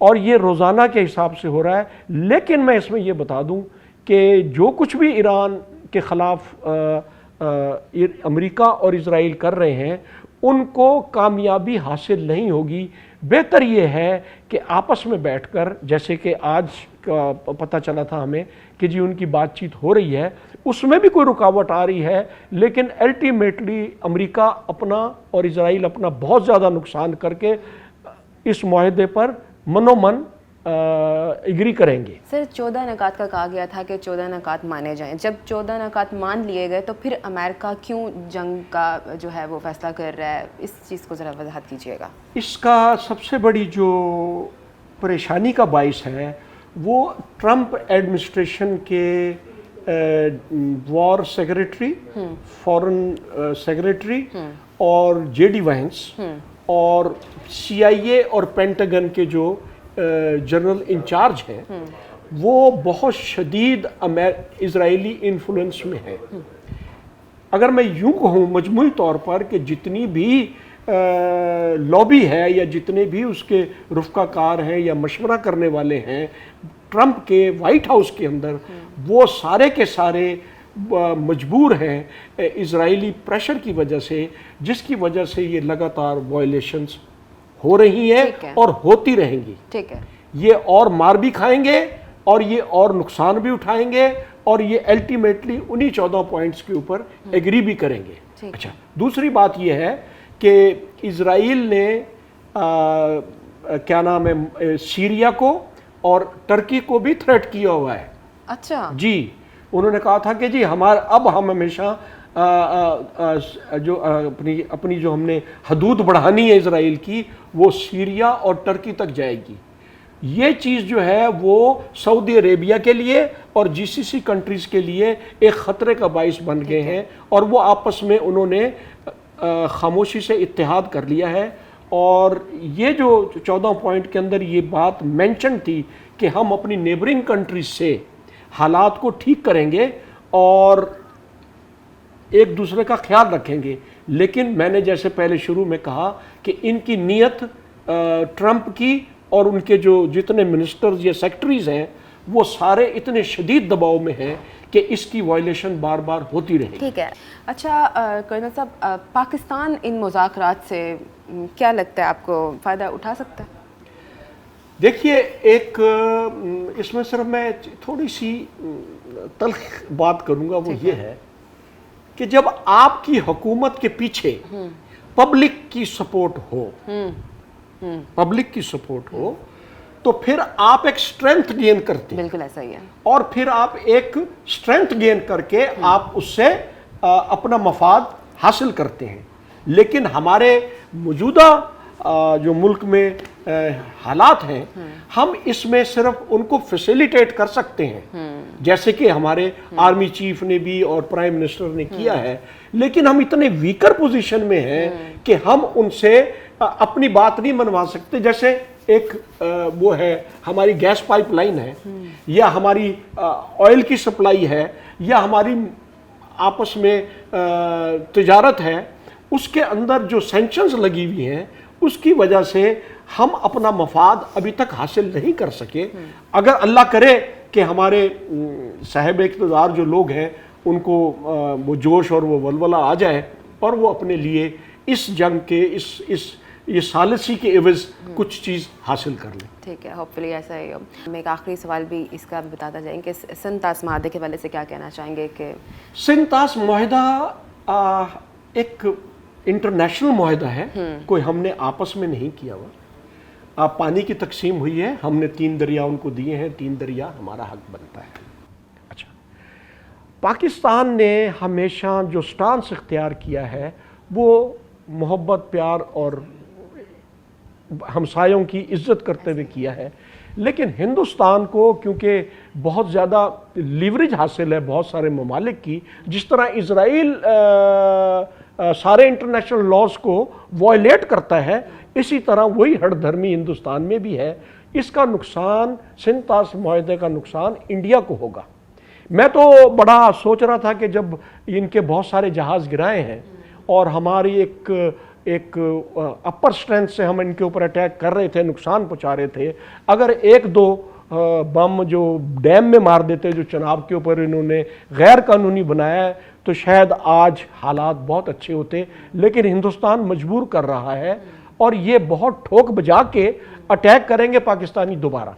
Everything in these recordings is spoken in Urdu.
اور یہ روزانہ کے حساب سے ہو رہا ہے. لیکن میں اس میں یہ بتا دوں کہ جو کچھ بھی ایران کے خلاف امریکہ اور اسرائیل کر رہے ہیں ان کو کامیابی حاصل نہیں ہوگی. بہتر یہ ہے کہ آپس میں بیٹھ کر، جیسے کہ آج کا پتہ چلا تھا ہمیں کہ جی ان کی بات چیت ہو رہی ہے، اس میں بھی کوئی رکاوٹ آ رہی ہے، لیکن الٹیمیٹلی امریکہ اپنا اور اسرائیل اپنا بہت زیادہ نقصان کر کے اس معاہدے پر منومن ایگری کریں گے. سر 14 نکات کا کہا گیا تھا کہ 14 نکات مانے جائیں. جب 14 نکات مان لیے گئے تو پھر امریکہ کیوں جنگ کا جو ہے وہ فیصلہ کر رہا ہے؟ اس چیز کو ذرا وضاحت کیجیے گا. اس کا سب سے بڑی جو پریشانی کا باعث ہے وہ ٹرمپ ایڈمنسٹریشن کے وار سیکریٹری، فورن سیکریٹری اور جے ڈی وینس اور سی آئی اے اور پینٹاگن کے جو جنرل انچارج ہیں وہ بہت شدید اسرائیلی انفلوئنس میں ہیں. اگر میں یوں کہوں مجموعی طور پر کہ جتنی بھی لابی ہے یا جتنے بھی اس کے رفقا کار ہیں یا مشورہ کرنے والے ہیں ٹرمپ کے وائٹ ہاؤس کے اندر، وہ سارے کے سارے مجبور ہیں اسرائیلی پریشر کی وجہ سے، جس کی وجہ سے یہ لگاتار وائلیشنز ہو رہی ہیں اور ہوتی رہیں گی. ٹھیک ہے. یہ اور مار بھی کھائیں گے اور یہ اور نقصان بھی اٹھائیں گے اور یہ الٹیمیٹلی انہی 14 پوائنٹس کے اوپر ایگری بھی کریں گے. اچھا، دوسری بات یہ ہے کہ اسرائیل نے کیا نام ہے سیریا کو اور ترکی کو بھی تھریٹ کیا ہوا ہے. اچھا جی، انہوں نے کہا تھا کہ جی ہم ہمیشہ جو اپنی جو ہم نے حدود بڑھانی ہے اسرائیل کی وہ سیریا اور ترکی تک جائے گی. یہ چیز جو ہے وہ سعودی عربیہ کے لیے اور جی سی سی کنٹریز کے لیے ایک خطرے کا باعث بن گئے ہیں اور وہ آپس میں انہوں نے خاموشی سے اتحاد کر لیا ہے. اور یہ جو 14 پوائنٹ کے اندر یہ بات مینشن تھی کہ ہم اپنی نیبرنگ کنٹریز سے حالات کو ٹھیک کریں گے اور ایک دوسرے کا خیال رکھیں گے. لیکن میں نے جیسے پہلے شروع میں کہا کہ ان کی نیت ٹرمپ کی اور ان کے جو جتنے منسٹرز یا سیکٹریز ہیں وہ سارے اتنے شدید دباؤ میں ہیں کہ اس کی وائلیشن بار بار ہوتی رہے گی. ٹھیک ہے. اچھا کرنل صاحب، پاکستان ان مذاکرات سے کیا لگتا ہے آپ کو فائدہ اٹھا سکتا ہے؟ دیکھیے، ایک اس میں صرف میں تھوڑی سی تلخ بات کروں گا، وہ یہ ہے کہ جب آپ کی حکومت کے پیچھے پبلک کی سپورٹ ہو تو پھر آپ ایک سٹرینتھ گین کرتے ہیں. بالکل ایسا ہی ہے. اور پھر آپ ایک سٹرینتھ گین کر کے آپ اس سے اپنا مفاد حاصل کرتے ہیں. لیکن ہمارے موجودہ جو ملک میں حالات ہیں ہم اس میں صرف ان کو فیسیلیٹیٹ کر سکتے ہیں، جیسے کہ ہمارے آرمی چیف نے بھی اور پرائم منسٹر نے کیا ہے. لیکن ہم اتنے ویکر پوزیشن میں ہیں کہ ہم ان سے اپنی بات نہیں منوا سکتے. جیسے ایک وہ ہے ہماری گیس پائپ لائن ہے یا ہماری آئل کی سپلائی ہے یا ہماری آپس میں تجارت ہے، اس کے اندر جو سینکشنز لگی ہوئی ہیں اس کی وجہ سے ہم اپنا مفاد ابھی تک حاصل نہیں کر سکے. اگر اللہ کرے کہ ہمارے صاحب اقتدار جو لوگ ہیں ان کو وہ جوش اور وہ ولولہ آ جائے اور وہ اپنے لیے اس جنگ کے یہ ثالثی کے عوض کچھ چیز حاصل کر لیں. ٹھیک ہے، ہوپفلی ایسا ہی ہو. میں ایک آخری سوال بھی اس کا بتاتا جائیں کہ سنتاس معاہدے کے والے سے کیا کہنا چاہیں گے؟ کہ سنتاس معاہدہ ایک انٹرنیشنل معاہدہ ہے، کوئی ہم نے آپس میں نہیں کیا ہوا. پانی کی تقسیم ہوئی ہے، ہم نے 3 دریا ان کو دیے ہیں، 3 دریا ہمارا حق بنتا ہے. اچھا، پاکستان نے ہمیشہ جو سٹانس اختیار کیا ہے وہ محبت، پیار اور ہمسایوں کی عزت کرتے ہوئے کیا ہے. لیکن ہندوستان کو کیونکہ بہت زیادہ لیوریج حاصل ہے بہت سارے ممالک کی، جس طرح اسرائیل سارے انٹرنیشنل لاز کو وائلیٹ کرتا ہے، اسی طرح وہی ہٹ دھرمی ہندوستان میں بھی ہے. اس کا نقصان، سنتاس معاہدے کا نقصان انڈیا کو ہوگا. میں تو بڑا سوچ رہا تھا کہ جب ان کے بہت سارے جہاز گرائے ہیں اور ہماری ایک ایک اپر اسٹرینتھ سے ہم ان کے اوپر اٹیک کر رہے تھے, نقصان پہنچا رہے تھے, اگر ایک دو بم جو ڈیم میں مار دیتے جو چناب کے اوپر انہوں نے غیر قانونی بنایا ہے, تو شاید آج حالات بہت اچھے ہوتے. لیکن ہندوستان مجبور کر رہا ہے اور یہ بہت ٹھوک بجا کے اٹیک کریں گے پاکستانی دوبارہ,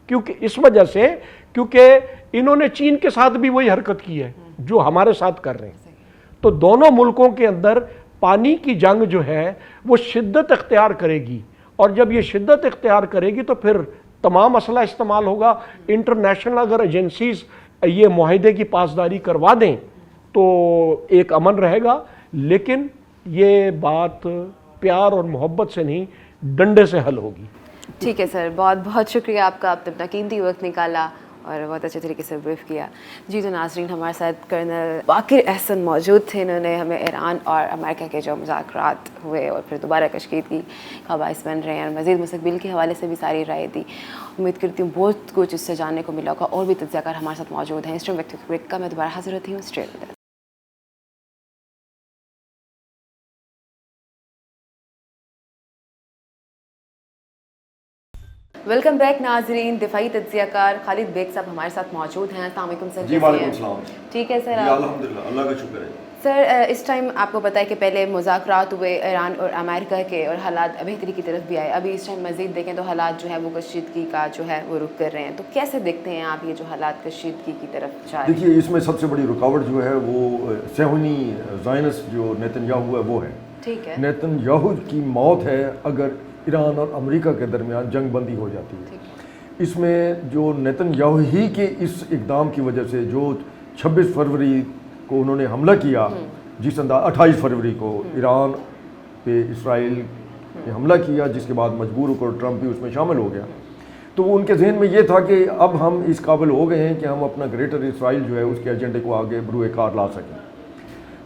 کیونکہ اس وجہ سے, کیونکہ انہوں نے چین کے ساتھ بھی وہی حرکت کی ہے جو ہمارے ساتھ کر رہے ہیں. تو دونوں ملکوں کے اندر پانی کی جنگ جو ہے وہ شدت اختیار کرے گی, اور جب یہ شدت اختیار کرے گی تو پھر تمام اسلحہ استعمال ہوگا. انٹرنیشنل اگر ایجنسیز یہ معاہدے کی پاسداری کروا دیں تو ایک امن رہے گا, لیکن یہ بات پیار اور محبت سے نہیں, ڈنڈے سے حل ہوگی. ٹھیک ہے سر, بہت بہت شکریہ آپ کا, آپ نے اپنا قیمتی وقت نکالا اور بہت اچھے طریقے سے بریف کیا. جی تو ناظرین, ہمارے ساتھ کرنل باقر احسن موجود تھے. انہوں نے ہمیں ایران اور امریکہ کے جو مذاکرات ہوئے اور پھر دوبارہ کشیدگی کا باعث بن رہے ہیں, اور مزید مستقبل کے حوالے سے بھی ساری رائے دی. امید کرتی ہوں بہت کچھ اس سے جاننے کو ملا ہوگا. اور بھی تجزیہ کار ہمارے ساتھ موجود ہیں. اس ٹائم وقت بریک کا میں دوبارہ حاضر ہوتی ہوں. Straight with us. Welcome back ناظرین. دفاعی تجزیہ کار خالد بیگ صاحب ہمارے ساتھ موجود ہیں. السلام علیکم سر. جی وعلیکم السلام. ٹھیک ہے سر. الحمدللہ, اللہ کا شکر ہے. سر اس ٹائم آپ کو پتہ ہے کہ پہلے مذاکرات ہوئے ایران اور امریکہ کے, اور حالات بہتری کی طرف بھی آئے. ابھی اس ٹائم مزید دیکھیں تو حالات جو ہے وہ کشیدگی کا جو ہے وہ رخ کر رہے ہیں. تو کیسے دیکھتے ہیں آپ یہ جو حالات کشیدگی کی طرف جا رہے ہیں؟ دیکھیے, اس میں سب سے بڑی رکاوٹ جو ہے وہ صہیونی زائنسٹ جو نیتن یاہو ہے وہ ہے. ٹھیک ہے. نیتن یاہو کی موت ہے اگر ایران اور امریکہ کے درمیان جنگ بندی ہو جاتی ہے. اس میں جو نیتن یاہو ہی کے اس اقدام کی وجہ سے جو 26 فروری کو انہوں نے حملہ کیا, جس انداز 28 فروری کو ایران پہ اسرائیل نے حملہ کیا, جس کے بعد مجبور ہو کر ٹرمپ بھی اس میں شامل ہو گیا, تو وہ ان کے ذہن میں یہ تھا کہ اب ہم اس قابل ہو گئے ہیں کہ ہم اپنا گریٹر اسرائیل جو ہے اس کے ایجنڈے کو آگے بروئے کار لا سکیں.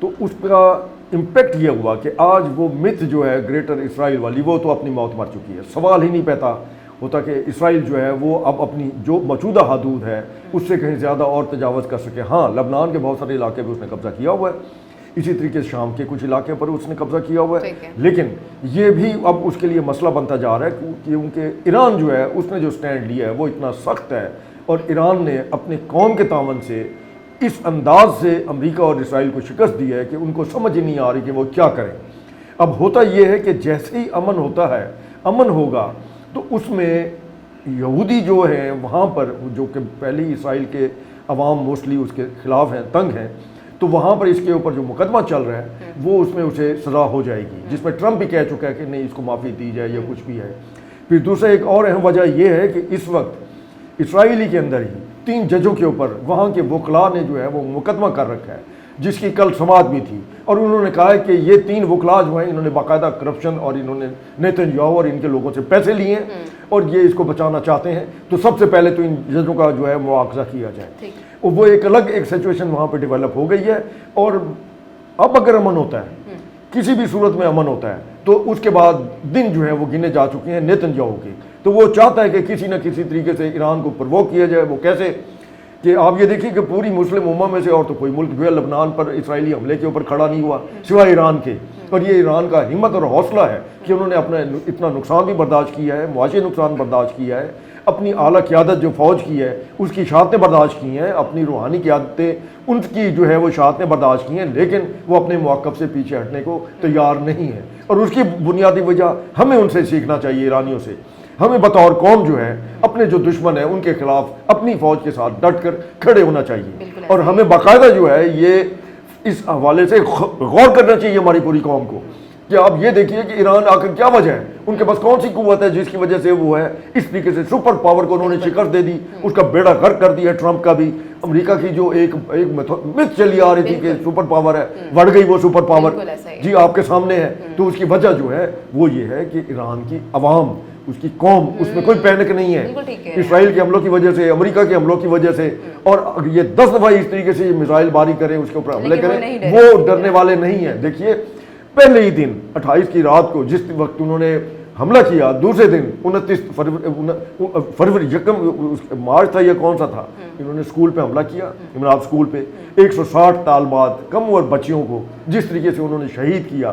تو اس کا امپیکٹ یہ ہوا کہ آج وہ مت جو ہے گریٹر اسرائیل والی وہ تو اپنی موت مر چکی ہے. سوال ہی نہیں پیدا ہوتا کہ اسرائیل جو ہے وہ اب اپنی جو موجودہ حدود ہے اس سے کہیں زیادہ اور تجاوز کر سکے. ہاں, لبنان کے بہت سارے علاقے پہ اس نے قبضہ کیا ہوا ہے, اسی طریقے سے شام کے کچھ علاقے پر اس نے قبضہ کیا ہوا ہے. لیکن یہ بھی اب اس کے لیے مسئلہ بنتا جا رہا ہے کیونکہ ایران جو ہے اس نے جو سٹینڈ لیا ہے وہ اتنا سخت ہے, اور ایران نے اپنے قوم کے تعاون سے اس انداز سے امریکہ اور اسرائیل کو شکست دی ہے کہ ان کو سمجھ ہی نہیں آ رہی کہ وہ کیا کریں. اب ہوتا یہ ہے کہ جیسے ہی امن ہوتا ہے, امن ہوگا تو اس میں یہودی جو ہیں وہاں پر, جو کہ پہلی اسرائیل کے عوام موسٹلی اس کے خلاف ہیں, تنگ ہیں, تو وہاں پر اس کے اوپر جو مقدمہ چل رہا ہے وہ اس میں اسے سزا ہو جائے گی, جس میں ٹرمپ بھی کہہ چکا ہے کہ نہیں اس کو معافی دی جائے یا کچھ بھی ہے. پھر دوسرا ایک اور اہم وجہ یہ ہے کہ اس وقت اسرائیلی کے اندر ہی 3 ججوں کے اوپر وہاں کے وکلاء نے جو ہے وہ مقدمہ کر رکھا ہے, جس کی کل سماعت بھی تھی, اور انہوں نے کہا ہے کہ یہ 3 وکلاء جو ہیں انہوں نے باقاعدہ کرپشن اور انہوں نے نیتن یاہو اور ان کے لوگوں سے پیسے لیے ہیں اور یہ اس کو بچانا چاہتے ہیں. تو سب سے پہلے تو ان ججوں کا جو ہے مواخذہ کیا جائے. وہ ایک الگ ایک سچویشن وہاں پہ ڈیولپ ہو گئی ہے. اور اب اگر امن ہوتا ہے, کسی بھی صورت میں امن ہوتا ہے, تو اس کے بعد دن جو ہے وہ گنے جا چکے ہیں نیتن یاہو کے. تو وہ چاہتا ہے کہ کسی نہ کسی طریقے سے ایران کو پرووک کیا جائے. وہ کیسے کہ آپ یہ دیکھیے کہ پوری مسلم امہ میں سے اور تو کوئی ملک جو ہے لبنان پر اسرائیلی حملے کے اوپر کھڑا نہیں ہوا سوائے ایران کے. اور یہ ایران کا ہمت اور حوصلہ ہے کہ انہوں نے اپنا اتنا نقصان بھی برداشت کیا ہے, معاشی نقصان برداشت کیا ہے, اپنی اعلیٰ قیادت جو فوج کی ہے اس کی اشاعتیں برداشت کی ہیں, اپنی روحانی قیادتیں ان کی جو ہے وہ اشاعتیں برداشت کی ہیں, لیکن وہ اپنے موقف سے پیچھے ہٹنے کو تیار نہیں ہے. اور اس کی بنیادی وجہ ہمیں ان سے سیکھنا چاہیے, ایرانیوں سے. ہمیں بطور قوم جو ہے اپنے جو دشمن ہیں ان کے خلاف اپنی فوج کے ساتھ ڈٹ کر کھڑے ہونا چاہیے, اور ہمیں باقاعدہ جو ہے یہ اس حوالے سے غور کرنا چاہیے ہماری پوری قوم کو کہ آپ یہ دیکھیے کہ ایران آخر کیا وجہ ہے, ان کے پاس کون سی قوت ہے جس کی وجہ سے وہ ہے اس طریقے سے سپر پاور کو انہوں نے شکست دے دی, اس کا بیڑا غرق کر دیا ٹرمپ کا بھی. امریکہ کی جو ایک مت چلی آ رہی تھی کہ سپر پاور ہے, بڑھ گئی وہ سپر پاور, جی آپ کے سامنے ہے. تو اس کی وجہ جو ہے وہ یہ ہے کہ ایران کی عوام, اس کی قوم, اس میں کوئی پینک نہیں ہے اسرائیل کے حملوں کی وجہ سے, امریکہ کے حملوں کی وجہ سے. اور یہ 10 دفعہ اس طریقے سے میزائل باری کریں, اس کے اوپر حملے کریں, وہ ڈرنے والے نہیں ہیں. دیکھیے پہلے ہی دن 28 کی رات کو جس وقت انہوں نے حملہ کیا, دوسرے دن 29 فروری مارچ تھا یا کون سا تھا, انہوں نے اسکول پہ حملہ کیا, امراض اسکول پہ 160 طالبات کم عمر بچیوں کو جس طریقے سے انہوں نے شہید کیا.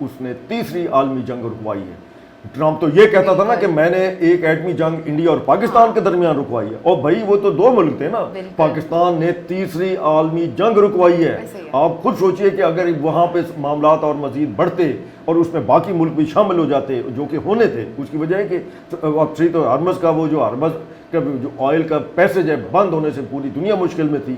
اس نے تیسری عالمی جنگ رکوائی ہے. ٹرمپ تو یہ کہتا تھا نا کہ میں نے ایک ایٹمی جنگ انڈیا اور پاکستان کے درمیان رکوائی ہے, اور بھائی وہ تو دو ملک تھے نا. پاکستان نے تیسری عالمی جنگ رکوائی ہے. آپ خود سوچئے کہ اگر وہاں پہ معاملات اور مزید بڑھتے اور اس میں باقی ملک بھی شامل ہو جاتے جو کہ ہونے تھے, اس کی وجہ ہے کہ اب تو ہرمز کا وہ جو ہرمز کا جو آئل کا پیسج ہے بند ہونے سے پوری دنیا مشکل میں تھی.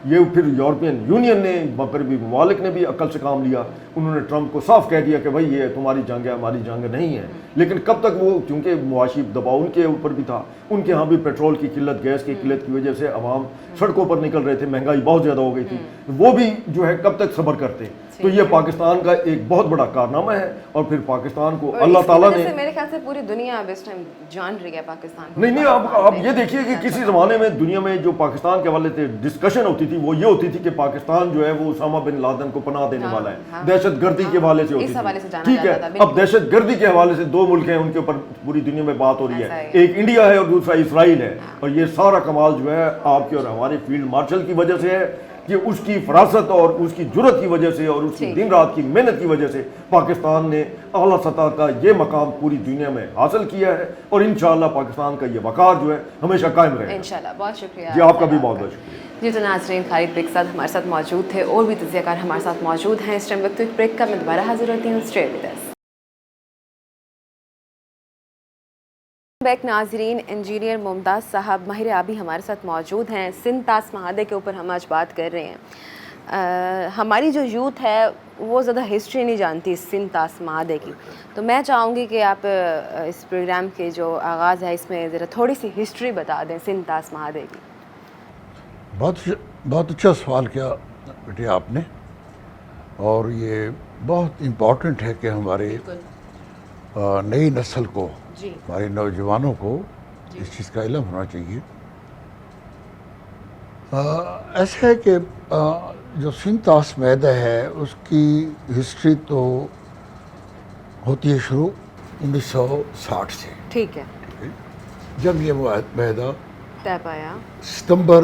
یہ پھر یورپین یونین نے, مغربی ممالک نے بھی عقل سے کام لیا. انہوں نے ٹرمپ کو صاف کہہ دیا کہ بھائی یہ تمہاری جنگ ہے, ہماری جنگ نہیں ہے. لیکن کب تک وہ, کیونکہ معاشی دباؤ ان کے اوپر بھی تھا, ان کے ہاں بھی پیٹرول کی قلت, گیس کی قلت کی وجہ سے عوام سڑکوں پر نکل رہے تھے, مہنگائی بہت زیادہ ہو گئی تھی. وہ بھی جو ہے کب تک صبر کرتے. تو یہ پاکستان کا ایک بہت بڑا کارنامہ ہے, اور پھر پاکستان کو اللہ تعالیٰ نے, میرے خیال سے پوری دنیا اب اس ٹائم جان رہی ہے پاکستان. نہیں آپ یہ دیکھیے کہ کسی زمانے میں دنیا میں جو پاکستان کے حوالے سے ڈسکشن ہوتی تھی وہ یہ ہوتی تھی کہ پاکستان جو ہے وہ اسامہ بن لادن کو پناہ دینے والا ہے, دہشت گردی کے حوالے سے ہوتی تھی. ٹھیک ہے, اب دہشت گردی کے حوالے سے دو ملک ہیں, ان کے اوپر پوری دنیا میں بات ہو رہی ہے, ایک انڈیا ہے اور دوسرا اسرائیل ہے. اور یہ سارا کمال جو ہے آپ کے اور ہمارے فیلڈ مارشل کی وجہ سے ہے, کہ اس کی فراست اور اس کی جرت کی وجہ سے اور اس کی دن رات کی محنت کی وجہ سے پاکستان نے اعلیٰ سطح کا یہ مقام پوری دنیا میں حاصل کیا ہے. اور انشاءاللہ پاکستان کا یہ وقار جو ہے ہمیشہ قائم رہے. انشاءاللہ. بہت شکریہ جی, آپ کا بھی بہت بہت شکریہ. جی تو ناظرین, خالد بیگ صاحب ہمارے ساتھ موجود تھے, اور بھی تجزیہ کار ہمارے ساتھ موجود ہیں. اس ٹائم وقت بریک کا میں دوبارہ حاضر ہوتی ہوں. Stay with us. بیک ناظرین, انجینئر ممتاز صاحب ماہر آبی ہمارے ساتھ موجود ہیں. سندھ طاس معاہدے کے اوپر ہم آج بات کر رہے ہیں. ہماری جو یوتھ ہے وہ زیادہ ہسٹری نہیں جانتی سندھ طاس معاہدے کی, تو میں چاہوں گی کہ آپ اس پروگرام کے جو آغاز ہے اس میں ذرا تھوڑی سی ہسٹری بتا دیں سندھ طاس معاہدے کی. بہت اچھا سوال کیا بیٹے آپ نے, اور یہ بہت امپورٹنٹ ہے کہ ہمارے نئی نسل کو, ہمارے نوجوانوں کو اس چیز کا علم ہونا چاہیے. ایسا ہے کہ جو سندھ طاس معاہدہ ہے اس کی ہسٹری تو ہوتی ہے شروع 1960 سے. ٹھیک ہے. جب یہ معاہدہ طے پایا ستمبر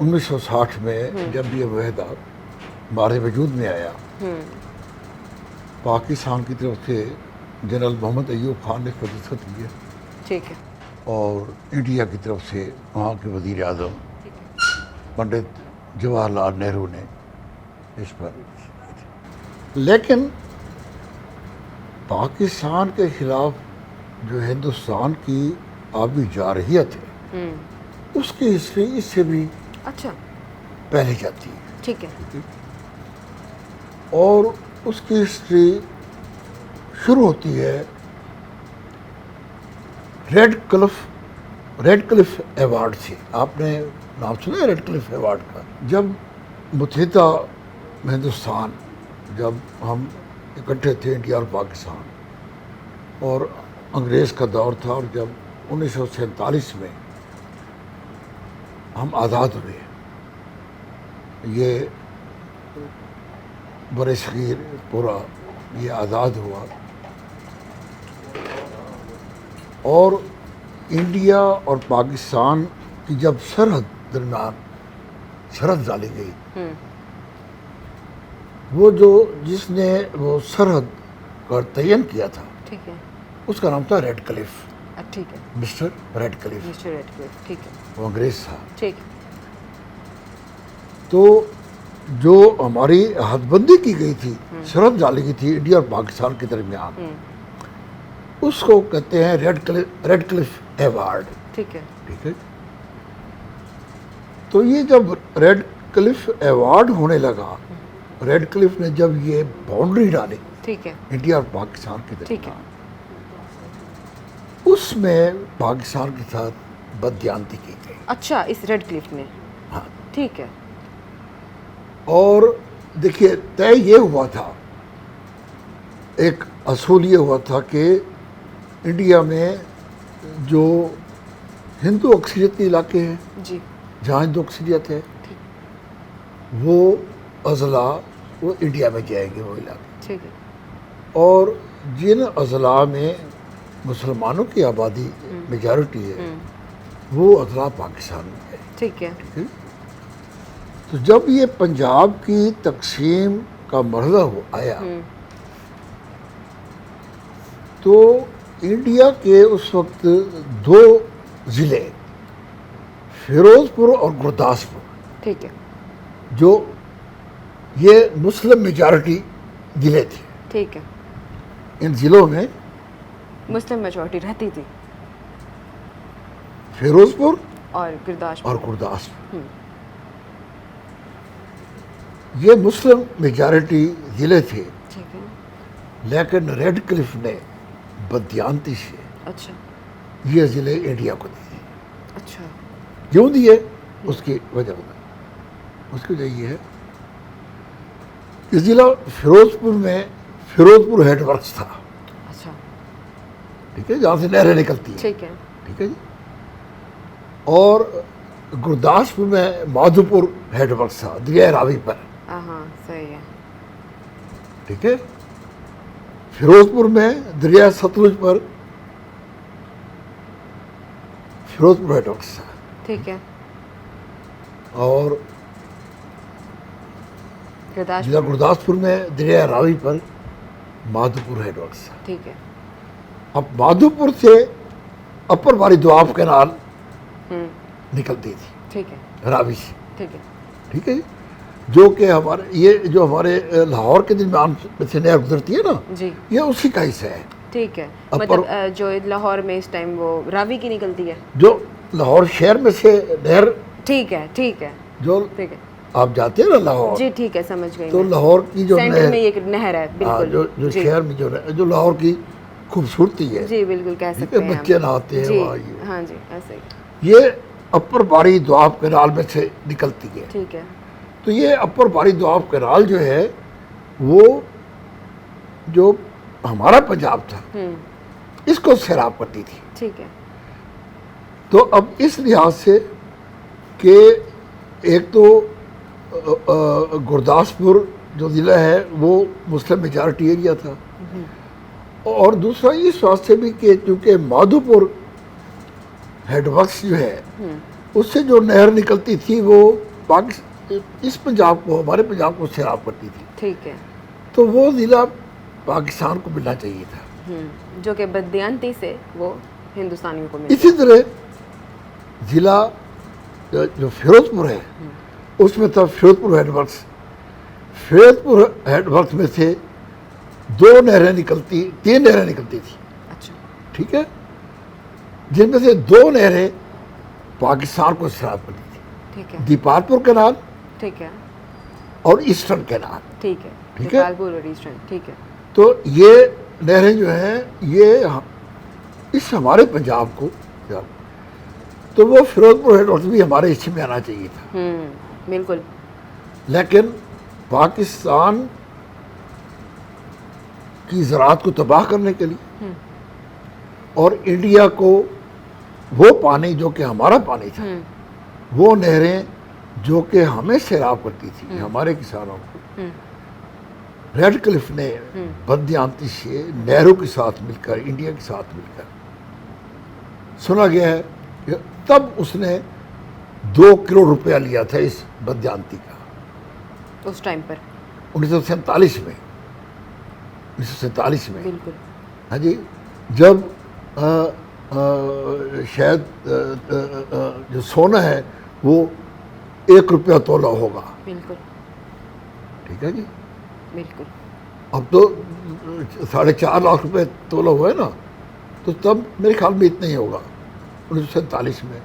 1960 میں, جب یہ معاہدہ ہمارے وجود میں آیا, پاکستان کی طرف سے جنرل محمد ایوب خان نے دستخط کیا. ٹھیک ہے. اور انڈیا کی طرف سے وہاں کے وزیر اعظم پنڈت جواہر لال نہرو نے اس پر. لیکن پاکستان کے خلاف جو ہندوستان کی آبی جارحیت ہے اس کی ہسٹری اس سے بھی اچھا پہلے جاتی ہے. ٹھیک ہے. اور اس کی ہسٹری شروع ہوتی ہے ریڈ کلف ایوارڈ سے. آپ نے نام سنا ہے ریڈ کلف ایوارڈ کا؟ جب متحدہ ہندوستان, جب ہم اکٹھے تھے انڈیا اور پاکستان, اور انگریز کا دور تھا, اور جب 1947 میں ہم آزاد ہوئے, یہ بر صغیر پورا یہ آزاد ہوا, اور انڈیا اور پاکستان کی جب سرحد درمیان شرط ڈالی گئی, وہ جس نے وہ سرحد کا تعین کیا تھا, ٹھیک ہے, اس کا نام تھا ریڈ کلف. ٹھیک ہے. مسٹر ریڈ کلف. مسٹر ریڈ کلف. ٹھیک ہے. وہ انگریز تھا. ٹھیک. تو جو ہماری حد بندی کی گئی تھی, شرط ڈالی گئی تھی انڈیا اور پاکستان کے درمیان, اس کو کہتے ہیں ریڈ کلف ایوارڈ. ٹھیک ہے. ٹھیک ہے. تو یہ جب ریڈ کلف ایوارڈ ہونے لگا, ریڈ کلف نے جب یہ باؤنڈری ڈالی, ٹھیک ہے, انڈیا اور پاکستان کے ٹھیک ہے, درمیان, اس میں پاکستان کے ساتھ بددیانتی کی گئی. اچھا, اس ریڈ کلف میں. ہاں. ٹھیک ہے. اور دیکھیے طے یہ ہوا تھا, ایک اصول یہ ہوا تھا کہ انڈیا میں جو ہندو اکثریتی علاقے ہیں, جی, جہاں ہندو اکثریت ہے, وہ اضلاع وہ انڈیا میں جائیں گے, وہ علاقے. ٹھیک ہے. اور جن اضلاع میں مسلمانوں کی آبادی میجارٹی ہے, وہ اضلاع پاکستان میں ہے. ٹھیک ہے. تو جب یہ پنجاب کی تقسیم کا مرحلہ آیا, تو انڈیا کے اس وقت 2 ضلع فیروز پور اور گرداسپور ٹھیک ہے جو یہ مسلم میجارٹی ضلع تھے، ٹھیک ہے، ان ضلعوں میں مسلم میجورٹی رہتی تھی فیروز پور اور گرداسپور. اور گرداسپور یہ مسلم میجارٹی ضلع تھے، ٹھیک ہے، لیکن ریڈ کلف نے بددیانتی سے اچھا یہ ضلع انڈیا کو دیے. اچھا کیوں دیے؟ اس کی وجہ یہ ہے کہ ضلع فیروز پور میں فیروز پور ہیڈ ورکس تھا، اچھا ٹھیک ہے، جہاں سے نہریں نکلتی ہیں، ٹھیک ہے، ٹھیک ہے جی. اور گرداسپور میں مادھو پور ہیڈ ورکس تھا دریائے راوی پر، ہاں صحیح ہے، ٹھیک ہے. فیروز پور میں دریائے ستلج پر فیروز پور ہیڈ ورکس تھا، ٹھیک ہے، اور ضلع گرداسپور گرداسپور میں دریائے راوی پر مادھو پور ہیڈ ورکس تھا. ٹھیک ہے، اب مادھو پور سے اپر باری دواب کینال نکلتی تھی ٹھیک ہے، راوی سے، ٹھیک ہے، ٹھیک ہے جی. جو کہ ہمارے لاہور کے درمیان سے نہر گزرتی ہے نا، جی یہ اسی کا حصہ ہے. ٹھیک ہے، اپر- مطلب جو لاہور میں اس ٹائم وہ راوی کی نکلتی ہے. جو لاہور شہر میں سے نہر ٹھیک ہے، ٹھیک ہے، جو ٹھیک ہے، آپ جاتے ہیں نا لاہور، جی ٹھیک ہے، سمجھ گئی تو میں. لاہور کی جو سینٹر نہر، میں یہ نہر ہے، ہاں، بالکل جو جی شہر میں جو لاہور کی خوبصورتی ہے، جی بالکل کہہ ٹھیک سکتے ہے، ہیں بچے ہم. نہاتے ہیں جی وہاں، یہ ہاں جی ایسے ہی، یہ اپر باری دواب کینال میں سے نکلتی ہے. ٹھیک ہے، تو یہ اپر باری دواب کینال جو ہے وہ جو ہمارا پنجاب تھا اس کو سیراب کرتی تھی. ٹھیک ہے، تو اب اس لحاظ سے کہ ایک تو گرداسپور جو ضلع ہے وہ مسلم میجارٹی ایریا تھا، اور دوسرا اس واسطے بھی کہ چونکہ مادھو پور ہیڈ ورکس جو ہے اس سے جو نہر نکلتی تھی وہ اس پنجاب کو، ہمارے پنجاب کو سیراب کرتی تھی. ٹھیک ہے، تو وہ ضلع پاکستان کو ملنا چاہیے تھا. جو کہ بددیانتی سے وہ ہندوستانیوں کو ملے. اسی طرح ضلع جو فیروز پور ہے اس میں تھا فیروز پور ہیڈ ورکس. فیروز پور ہیڈ ورکس میں سے 3 نہریں نکلتی تھی، اچھا ٹھیک ہے، جن میں سے 2 نہریں پاکستان کو سیراب کرتی تھی، ٹھیک ہے، دیپال پور کینال ٹھیک ہے، اور ایسٹرن کینال. ٹھیک ہے، ٹھیک ہے؟ دیپالپور اور ایسٹرن. ٹھیک ہے، تو یہ نہریں جو ہیں یہ اس ہمارے پنجاب کو، تو وہ فیروز پور ہیڈ ورکس بھی ہمارے حصے میں آنا چاہیے تھا. بالکل، لیکن پاکستان کی زراعت کو تباہ کرنے کے لیے اور انڈیا کو وہ پانی جو کہ ہمارا پانی تھا، وہ نہریں جو کہ ہمیں سیراب کرتی تھی ہمارے کسانوں کو، ریڈ کلف نے بددیانتی سے نہروں کے ساتھ مل کر، انڈیا کے ساتھ مل کر، سنا گیا ہے کہ تب اس نے 2 کروڑ روپیہ لیا تھا اس بددیانتی کا اس ٹائم پر 1947 میں. بالکل، ہاں جی، جب شاید جو سونا ہے وہ 1 روپیہ تولہ ہوگا، بالکل، ٹھیک ہے جی. بالکل، اب تو 4.5 لاکھ روپے تولہ ہوا ہے نا، تو تب میرے خیال میں اتنا ہی ہوگا 1947 میں،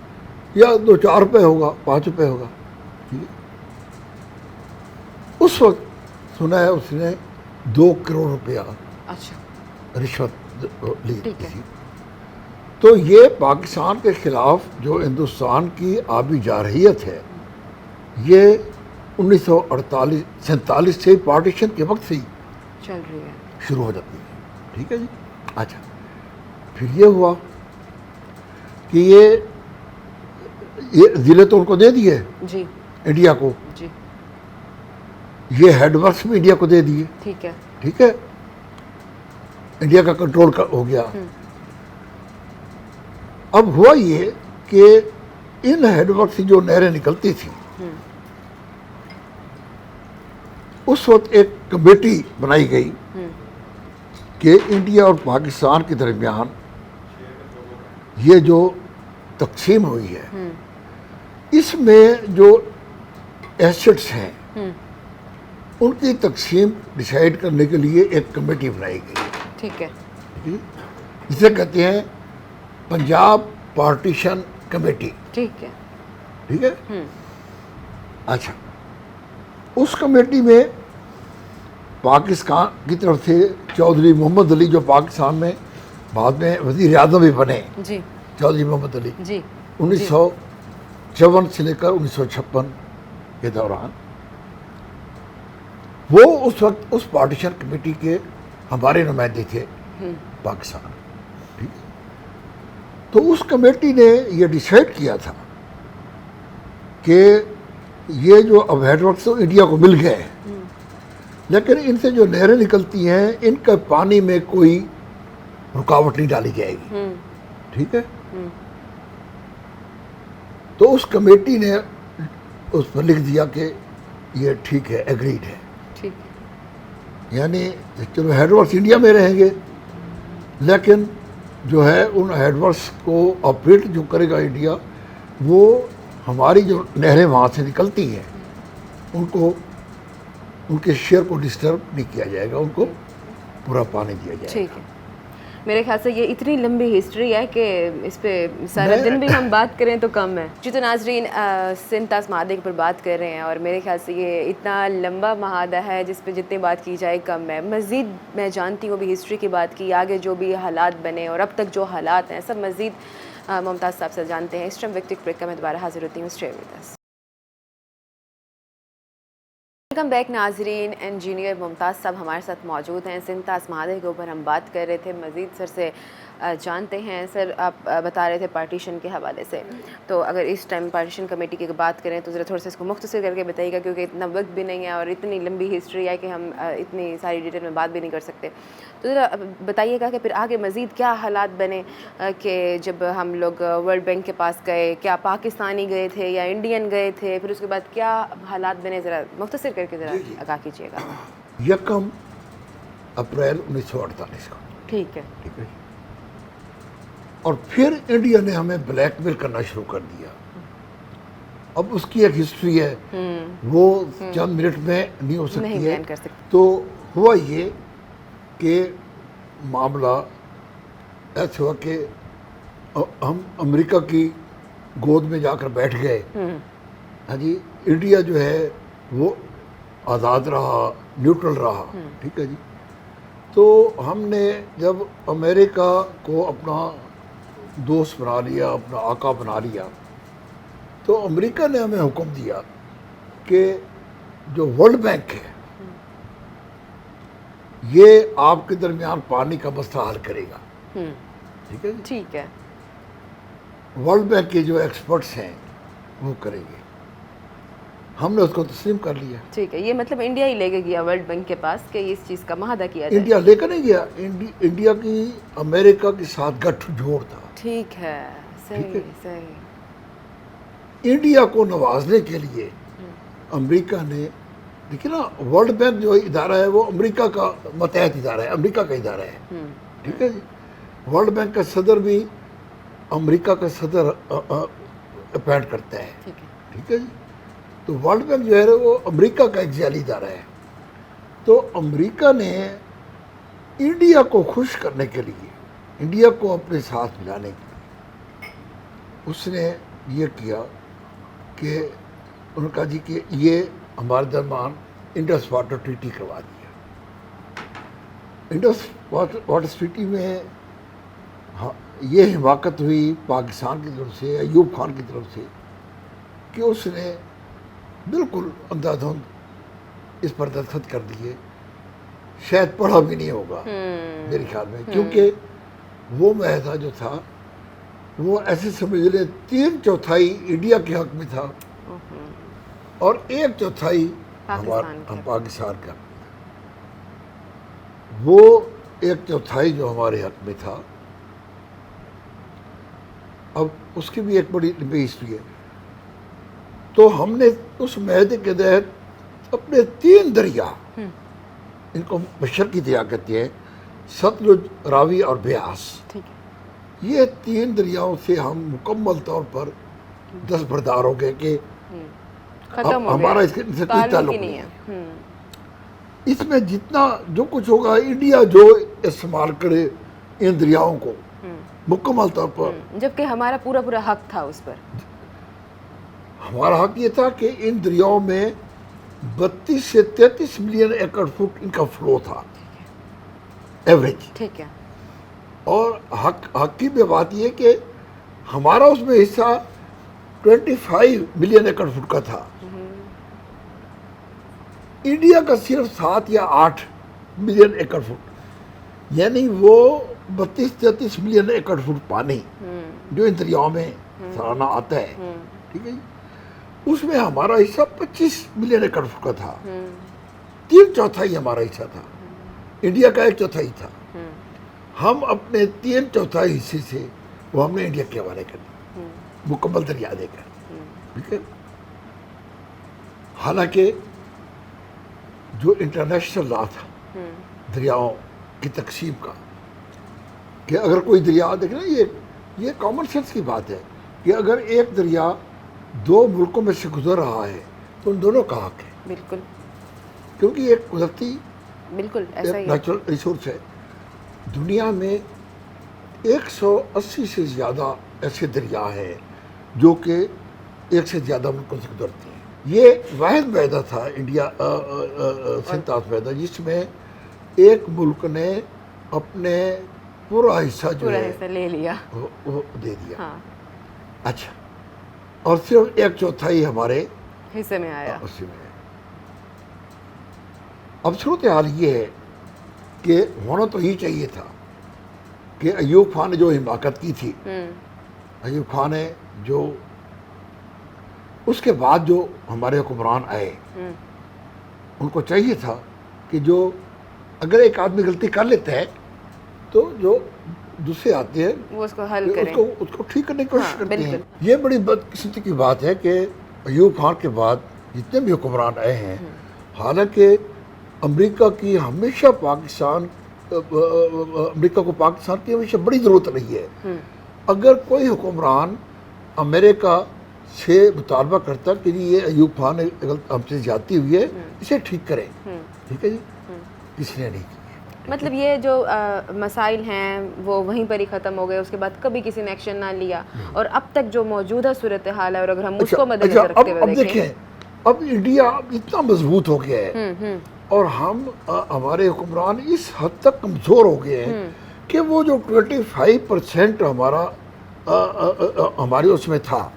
یا 2-4 روپے ہوگا، 5 روپے ہوگا، ٹھیک ہے. اس وقت سنا ہے اس نے 2 کروڑ روپیہ اچھا، رشوت لی ٹھیک ہے. تھی. تو یہ پاکستان کے خلاف جو ہندوستان کی آبی جارحیت ہے یہ 1947 سے پارٹیشن کے وقت سے ہی چل رہی ہے. شروع ہو جاتی ہے، ٹھیک ہے جی. اچھا، پھر یہ ہوا کہ یہ ضلع تو ان کو دے دیے جی انڈیا کو، جی یہ ہیڈ ورکس بھی انڈیا کو دے دیے، ٹھیک ہے، ٹھیک ہے، انڈیا کا کنٹرول ہو گیا. اب ہوا یہ کہ ان ہیڈ ورک سے جو نہریں نکلتی تھیں اس وقت ایک کمیٹی بنائی گئی کہ انڈیا اور پاکستان کے درمیان یہ جو تقسیم ہوئی ہے اس میں جو ایسٹس ہیں ان کی تقسیم ڈیسائیڈ کرنے کے لیے ایک کمیٹی بنائی گئی. ٹھیک ہے. جسے کہتے ہیں پنجاب پارٹیشن کمیٹی. ٹھیک ہے. ٹھیک ہے. اچھا, اس کمیٹی میں پاکستان کی طرف سے چودھری محمد علی جو پاکستان میں بعد میں وزیر اعظم بھی بنے, جی چودھری محمد علی, جی 1954 سے لے کر 1956 کے دوران, وہ اس وقت اس پارٹیشن کمیٹی کے ہمارے نمائندے تھے پاکستان. ٹھیک ہے. تو اس کمیٹی نے یہ ڈیسائیڈ کیا تھا کہ یہ جو اب ہیڈ ورکس تو انڈیا کو مل گئے ہیں, لیکن ان سے جو نہریں نکلتی ہیں ان کا پانی میں کوئی رکاوٹ نہیں ڈالی جائے گی. ٹھیک ہے. تو اس کمیٹی نے اس پر لکھ دیا کہ یہ ٹھیک ہے, ایگریڈ ہے. ٹھیک. یعنی چلو ہیڈ ورکس انڈیا میں رہیں گے, لیکن جو ہے ان ہیڈ ورکس کو آپریٹ جو کرے گا انڈیا, وہ ہماری جو نہریں وہاں سے نکلتی ہیں ان کو, ان کے شیئر کو ڈسٹرب نہیں کیا جائے گا, ان کو پورا پانی دیا جائے گا. ٹھیک ہے. میرے خیال سے یہ اتنی لمبی ہسٹری ہے کہ اس پہ سارا دن بھی ہم بات کریں تو کم ہے. جی تو ناظرین, سندھ طاس معاہدے پر بات کر رہے ہیں اور میرے خیال سے یہ اتنا لمبا معاہدہ ہے جس پہ جتنی بات کی جائے کم ہے. مزید میں جانتی ہوں بھی ہسٹری کی بات کی, آگے جو بھی حالات بنے اور اب تک جو حالات ہیں سب مزید ممتاز صاحب سے جانتے ہیں. اس ٹائم وقت بریک کا میں دوبارہ حاضر ہوتی ہوں. Stay with us. Welcome back ناظرین. انجینئر ممتاز صاحب ہمارے ساتھ موجود ہیں. سندھ طاس معاہدے کے اوپر ہم بات کر رہے تھے, مزید سر سے جانتے ہیں. سر آپ بتا رہے تھے پارٹیشن کے حوالے سے, تو اگر اس ٹائم پارٹیشن کمیٹی کی بات کریں تو ذرا تھوڑا سا اس کو مختصر کر کے بتائیے گا, کیونکہ اتنا وقت بھی نہیں ہے اور اتنی لمبی ہسٹری ہے کہ ہم اتنی ساری ڈیٹیل میں بات بھی نہیں کر سکتے. تو ذرا بتائیے گا کہ پھر آگے مزید کیا حالات بنے کہ جب ہم لوگ ورلڈ بینک کے پاس گئے, کیا پاکستانی گئے تھے یا انڈین گئے تھے, پھر اس کے بعد کیا حالات بنے, ذرا مختصر کر کے ذرا آگاہ کیجیے گا. 1 اپریل 1948 کو. ٹھیک ہے. ٹھیک ہے. اور پھر انڈیا نے ہمیں بلیک میل کرنا شروع کر دیا. اب اس کی ایک ہسٹری ہے, وہ چند منٹ میں نہیں ہو سکتی ہے. تو ہوا یہ کہ معاملہ ایسا ہوا کہ ہم امریکہ کی گود میں جا کر بیٹھ گئے. ہاں جی, انڈیا جو ہے وہ آزاد رہا, نیوٹرل رہا. ٹھیک ہے جی. تو ہم نے جب امریکہ کو اپنا دوست بنا لیا, اپنا آقا بنا لیا, تو امریکہ نے ہمیں حکم دیا کہ جو ورلڈ بینک ہے یہ آپ کے درمیان پانی کا مسئلہ حل کرے گا. ٹھیک ہے جی. ٹھیک ہے. ورلڈ بینک کے جو ایکسپرٹس ہیں وہ کریں گے. ہم نے اس کو تسلیم کر لیا. ٹھیک ہے. یہ مطلب انڈیا ہی لے کے گیا ورلڈ بینک کے پاس کہ اس چیز کا معاہدہ کیا جائے. انڈیا لے کر نہیں گیا, انڈیا کی امریکہ کے ساتھ گٹھ جوڑ تھا. ٹھیک ہے. صحیح صحیح. انڈیا کو نوازنے کے لیے امریکہ نے, دیکھیے نا, ورلڈ بینک جو ادارہ ہے وہ امریکہ کا متحد ادارہ ہے, امریکہ کا ادارہ ہے. ٹھیک ہے جی. ورلڈ بینک کا صدر بھی امریکہ کا صدر اپائنٹ کرتا ہے. ٹھیک ہے جی. تو ورلڈ بینک جو ہے وہ امریکہ کا ایک ذیلی ادارہ ہے. تو امریکہ نے انڈیا کو خوش کرنے کے لیے, انڈیا کو اپنے ساتھ ملانے کے لیے, اس نے یہ کیا کہ انہوں نے کہا جی کہ یہ ہمارے درمیان انڈس واٹر ٹریٹی کروا دیا. انڈس واٹر ٹریٹی میں یہ حماقت ہوئی پاکستان کی طرف سے, ایوب خان کی طرف سے, کہ اس نے بالکل اندھا دھند اس پر دستخط کر دیے. شاید پڑھا بھی نہیں ہوگا میرے خیال میں, کیونکہ وہ معاہدہ جو تھا وہ ایسے سمجھ لیں 3/4 انڈیا کے حق میں تھا اور 1/4 ہم پاکستان کا. وہ 1/4 جو ہمارے حق میں تھا, اب اس کی بھی ایک بڑی لمبی ہسٹری ہے. تو ہم نے اس معاہدے کے تحت اپنے 3 دریا, ان کو مشرقی دریا کہتے ہیں, ستلج، راوی اور بیاس، ٹھیک ہے. یہ 3 دریاؤں سے ہم مکمل طور پر دستبردار ہو گئے کہ ختم ہو ہمارا گیا. اس سے کوئی تعلق ہی نہیں ہے. ہے. اس میں جتنا جو کچھ ہوگا انڈیا جو استعمال کرے ان دریاؤں کو مکمل طور پر، جبکہ ہمارا پورا حق تھا اس پر. ہمارا حق یہ تھا کہ ان دریاؤں میں 32 سے 33 ملین ایکڑ فٹ ان کا فلو تھا ایوریج. ٹھیک ہے. اور حق کی بھی بات یہ کہ ہمارا اس میں حصہ 25 ملین ایکڑ فٹ کا تھا. انڈیا کا صرف 7 یا 8 ملین ایکڑ فٹ، یعنی وہ 32-33 ملین ایکڑ فٹ پانی جو ان دریاؤں میں سالانہ آتا ہے، ٹھیک ہے جی، اس میں ہمارا حصہ 25 ملین ایکڑ فٹ کا تھا. 3/4 ہمارا حصہ تھا، انڈیا کا 1/4 تھا. ہم اپنے 3/4 حصے سے وہ ہم نے انڈیا کے حوالے کر دیا مکمل دریا دے کر. ٹھیک ہے. حالانکہ جو انٹرنیشنل لا تھا دریاؤں کی تقسیم کا، کہ اگر کوئی دریا دیکھنا، یہ کامن سینس کی بات ہے کہ اگر ایک دریا 2 ملکوں میں سے گزر رہا ہے تو ان دونوں کا حق ہے. بالکل کیونکہ ایک قدرتی بالکل ایسا ہی ہے. نیچرل ریسورس ہے. دنیا میں 180 سے زیادہ ایسے دریا ہیں جو کہ 1 سے زیادہ ملکوں سے گزرتے ہیں. یہ واحد معاہدہ تھا انڈیا سنتاس معاہدہ، جس میں ایک ملک نے اپنے پورا حصہ جو پورا ہے حصہ لے لیا. وہ دے دیا. ہاں، اچھا، اور صرف 1/4 ہمارے حصے میں آیا. اسی میں ہے. اب صورتحال یہ ہے کہ ہونا تو یہ چاہیے تھا کہ ایوب خان نے جو حماقت کی تھی، ایوب خان نے جو اس کے بعد جو ہمارے حکمران آئے، ان کو چاہیے تھا کہ جو اگر ایک آدمی غلطی کر لیتا ہے تو جو دوسرے آتے ہیں وہ اس کو حل کریں. اس کو ٹھیک کرنے کی کوشش ہاں، کرتے ہیں. بالکل. یہ بڑی بدقسمتی کی بات ہے کہ ایوب خان کے بعد جتنے بھی حکمران آئے ہیں، حالانکہ امریکہ کی ہمیشہ امریکہ کو پاکستان کی ہمیشہ بڑی ضرورت رہی ہے. اگر کوئی حکمران امریکہ سے مطالبہ کرتا کہ یہ ایوب خان نے ہم سے زیادتی ہوئی ہے، اسے ٹھیک کریں، ٹھیک ہے جی، کسی نے نہیں کی. مطلب یہ جو مسائل ہیں وہ وہیں پر ہی ختم ہو گئے، اس کے بعد کبھی کسی نے ایکشن نہ لیا، اور اب تک جو موجودہ صورتحال ہے، اور اگر ہم اس کو مد نظر رکھتے ہوئے دیکھیں، اب انڈیا اتنا مضبوط ہو گیا ہے اور ہمارے حکمران اس حد تک کمزور ہو گئے ہیں کہ وہ جو 25% ہماری اس میں تھا،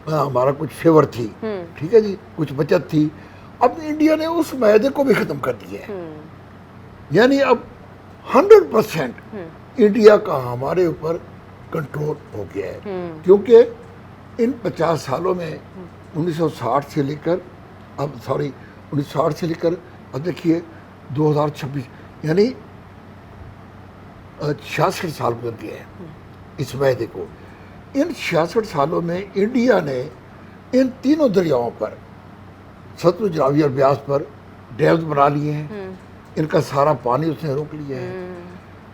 ہمارا کچھ فیور تھی، ٹھیک ہے جی، کچھ بچت تھی، اب انڈیا نے اس معاہدے کو بھی ختم کر دیا ہے. یعنی اب 100% انڈیا کا ہمارے اوپر کنٹرول ہو گیا ہے. کیونکہ ان 50 سالوں میں 1960 سے لے کر 1960 سے لے کر اب دیکھیے 2026، یعنی 66 سال گزر گئے ہیں اس معاہدے کو. ان 66 سالوں میں انڈیا نے ان تینوں دریاؤں پر، ستلج، راوی اور بیاس پر ڈیمز بنا لیے ہیں. ان کا سارا پانی اس نے روک لیا ہے.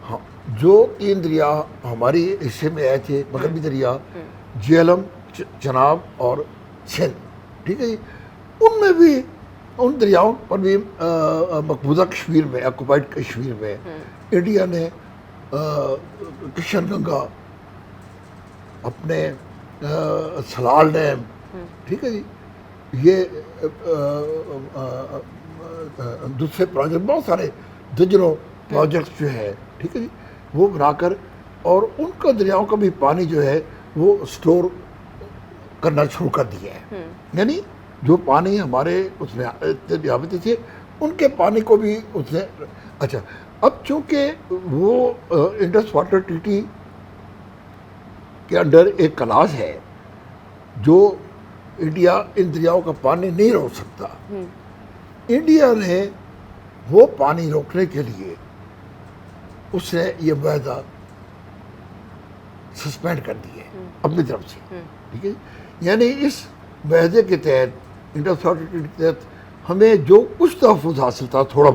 ہاں، جو 3 دریا ہماری حصے میں آئے تھے، مغربی دریا، جہلم، چناب اور سندھ، ٹھیک ہے جی، ان میں بھی، ان دریاؤں پر بھی مقبوضہ کشمیر میں، آکوپائڈ کشمیر میں انڈیا نے کشن گنگا، اپنے سلال ڈیم، ٹھیک ہے جی، یہ دوسرے پروجیکٹ، بہت سارے درجنوں پروجیکٹس جو ہے، ٹھیک ہے جی، وہ بنا کر، اور ان کا دریاؤں کا بھی پانی جو ہے وہ سٹور کرنا شروع کر دیا ہے. یعنی جو پانی ہمارے اس میں آتے تھے، ان کے پانی کو بھی اس نے. اچھا، اب چونکہ وہ انڈس واٹر ٹریٹی کے انڈر ایک کلاس ہے جو انڈیا ان دریاؤں کا پانی نہیں روک سکتا، انڈیا نے وہ پانی روکنے کے لیے اس نے یہ معاہدہ سسپینڈ کر دیا ہے اپنی طرف سے، ٹھیک ہے. یعنی اس معاہدے کے تحت، انڈس واٹر ٹریٹی کے تحت، ہمیں جو کچھ تحفظ حاصل تھا، تھوڑا